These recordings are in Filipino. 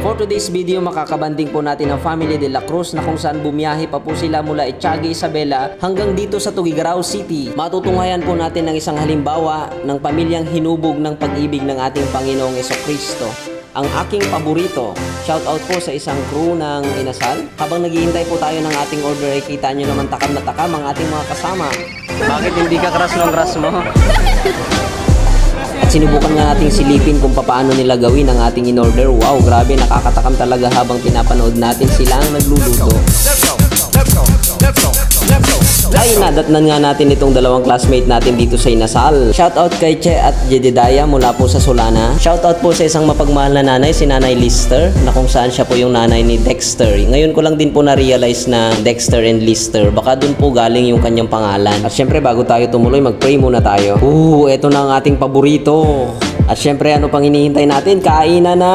For today's video, makakabanding po natin ang family de la Cruz na kung saan bumiyahe pa po sila mula Etiaga, Isabela hanggang dito sa Tuguegarao City. Matutunghayan po natin ng isang halimbawa ng pamilyang hinubog ng pag-ibig ng ating Panginoong Jesucristo. Ang aking paborito, shout out po sa isang crew ng Inasal. Habang naghihintay po tayo ng ating order, ay kita nyo naman takam na takam ang ating mga kasama. Bakit hindi ka crush ng crush mo? At sinubukan nga nating silipin kung paano nila gawin ang ating in-order. Wow, grabe, nakakatakam talaga habang pinapanood natin silang nagluluto. Ay, nadatnan nga natin itong dalawang classmate natin dito sa Inasal. Shoutout kay Che at Jedediah mula po sa Solana. Shoutout po sa isang mapagmahal na nanay, si Nanay Lister, na kung saan siya po yung nanay ni Dexter. Ngayon ko lang din po na-realize na Dexter and Lister. Baka dun po galing yung kanyang pangalan. At syempre, bago tayo tumuloy, mag-pray muna tayo. Eto na ang ating paborito. At syempre, ano pang hinihintay natin? Kainan na!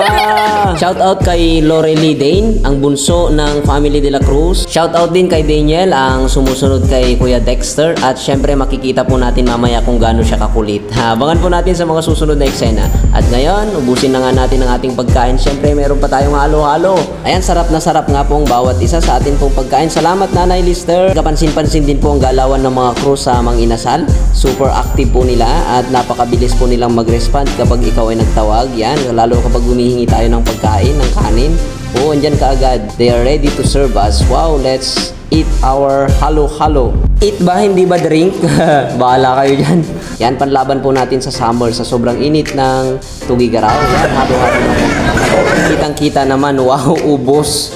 Shoutout kay Lorely Dane, ang bunso ng family de la Cruz. Shoutout din kay Daniel, ang sumusunod kay Kuya Dexter. At syempre, makikita po natin mamaya kung gaano siya kakulit. Abangan po natin sa mga susunod na eksena. At ngayon, ubusin na nga natin ang ating pagkain. Syempre, meron pa tayong halo-halo. Ayan, sarap na sarap nga po ang bawat isa sa atin pong pagkain. Salamat, Nanay Lister. Kapansin-pansin din po ang galawan ng mga crew sa Mang Inasal. Super active po nila at napakabilis po nilang mag-respond kapag ikaw ay nagtawag. Yan, lalo kapag humihingi tayo ng pagkain, ng kanin. Andyan ka agad. They are ready to serve us. Wow, let's eat our halo-halo. Eat ba, hindi ba drink? Bahala kayo dyan. Yan, panlaban po natin sa summer, sa sobrang init ng Tuguegarao. Yan, halo-halo na po. Kitang-kita naman, wow, ubos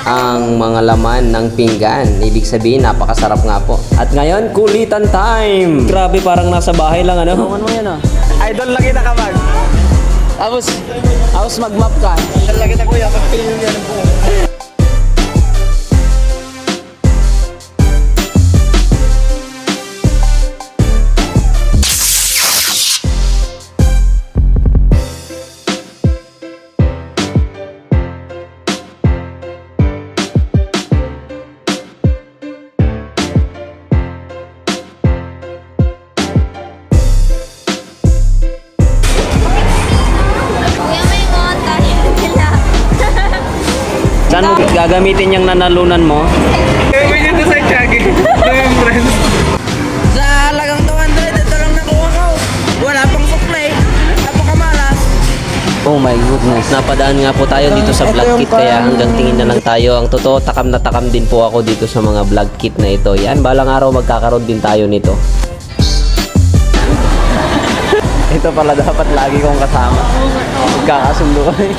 ang mga laman ng pinggan. Ibig sabihin, napakasarap nga po. At ngayon, kulitan time! Grabe, parang nasa bahay lang, ano? Ano yan, ah? Idol lang kita kapag. Tapos mag-map ka. Idol lang kita kuya. Pag-piliin yan po. Saan mo gagamitin yung nanalunan mo? Kaya dito sa Etiaga. Mga friends. Sa halagang 200, ito lang nakuha ko. Wala pang supply. Napakamalas. Oh my goodness. Napadaan nga po tayo dito sa vlog kit, kaya hanggang tingin na lang tayo. Ang totoo, takam na takam din po ako dito sa mga vlog kit na ito. Yan, balang araw magkakaroon din tayo nito. Ito pala dapat lagi kong kasama. Magkakasundo kami.